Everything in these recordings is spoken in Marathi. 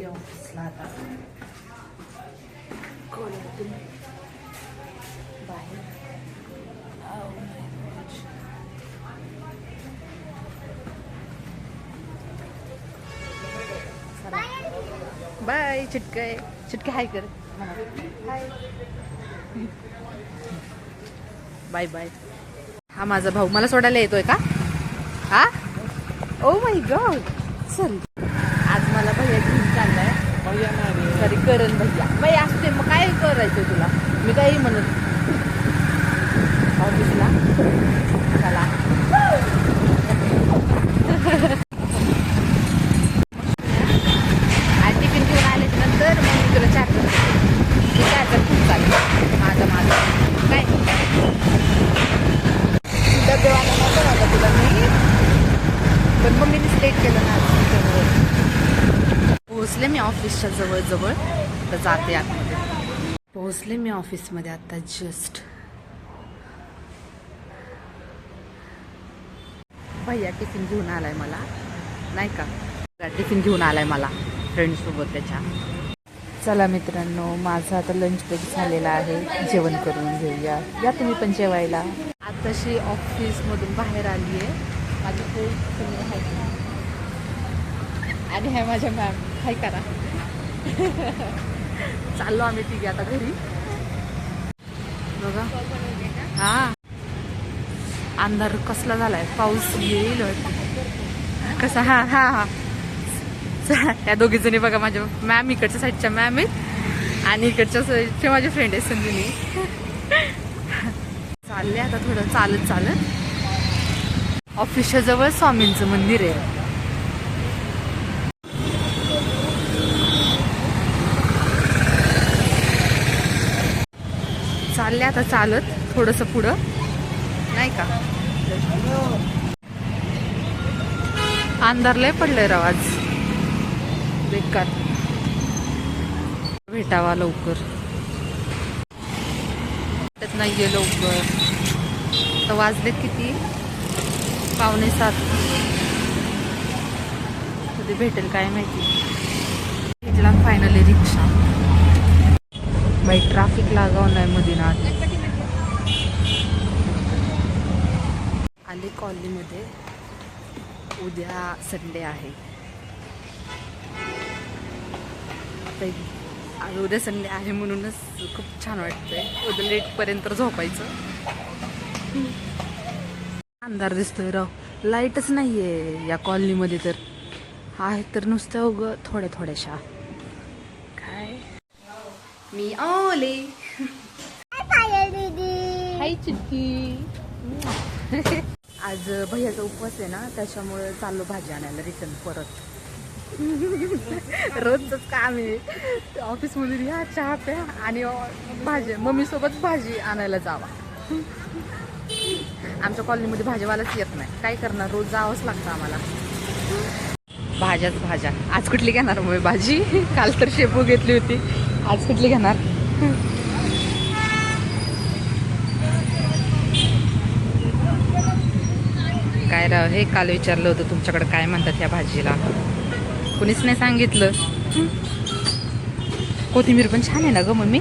चालले ऑफिसला आता. कोल्हापूर बाहेर. बाय चिटके चिटके हाय कर. Bye bye. हा माझा भाऊ मला सोडायला येतोय का? हा ओ माय गॉड. चल आज मला भैया घेऊन चाललाय. सॉरी करण भैया. बाई असते मग काय करायचं तुला, मी काही म्हणत ऑफिसला. चला आणि टिफिन घेऊन आल्याच्या नंतर मग मी तुला चहा करते. मी चहा कर खूप चालेल माझं काय डबेवाला नव्हतं आता तुला मी, पण मम्मीने स्टेट केलं ना. पोहोचले मी ऑफिसच्या जवळ तर जाते आतमध्ये. पोहोचले मी ऑफिसमध्ये आता जस्ट. भैया टिफिन घेऊन आलाय मला, नाही का, टिफिन घेऊन आलाय मला फ्रेंडसोबत त्याच्या. चला मित्रांनो, माझा आता लंच ब्रेक झालेला आहे. जेवण करून घेऊया. या तुम्ही पण जेवायला. आताशी ऑफिसमधून बाहेर आली आहे. माझी फ्रेंड आहे आणि हे माझ्या मॅम. हाय करा. चाललो आम्ही तिघे आता घरी. बघा हा अंधार कसला झालाय, पाऊस येईल कसा. हा हा हा त्या दोघी जणी बघा माझ्या मॅम, इकडच्या साईडच्या मॅम आहेत आणि इकडच्या साईडचे माझे फ्रेंड आहेत संजीनी. चालले आता थोडं चालत ऑफिसच्या जवळ स्वामींचं मंदिर आहे. चालले आता चालत थोडंसं पुढं, नाही का. अंधार लय पडलंय राव आज, बेकार. भेटावा लवकर त्यात नाहीये लवकर. तर वाजले किती, 6:45. कधी भेटेल काय माहिती. भेटला फायनली रिक्षा. बाई ट्रॅफिक लागावं नाही मदिनात. आले कॉलनीमध्ये. उद्या संडे आहे. आज उद्या संडे आहे म्हणूनच खूप छान वाटतंय. उद्या लेटपर्यंत झोपायचं. अंधार दिसतोय राव, लाईटच नाहीये या कॉलनीमध्ये. तर आहे तर नुसतं उगं थोड्याशा. काय मी ओले. हाय चिटकी. आज भैयाचा उपवास आहे ना, त्याच्यामुळे चाललो भाजी आणायला रिटर्न परत. रोजच काम आहे ऑफिसमधून. या चहा प्या आणि भाजी मम्मीसोबत भाजी आणायला जावा. आमच्या कॉलनीमध्ये भाजीवालाच येत नाही. काय करणार, रोज जावंच लागतं आम्हाला. भाज्या. आज कुठली घेणार मग भाजी? काल तर शेपू घेतली होती, आज कुठली घेणार? काय राव, हे काल विचारलं होतं तुमच्याकडे काय म्हणतात या भाजीला, कोणीच नाही सांगितलं. कोथिंबीर पण छान आहे ना ग मम्मी.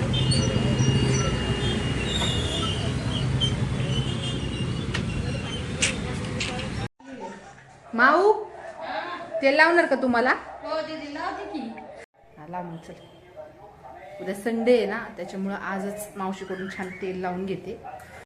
माऊ तेल लावणार का तुम्हाला? हो दीदी लावते की. लावून चल. उद्या संडे आहे ना, त्याच्यामुळं आजच मावशीकडून छान तेल लावून घेते.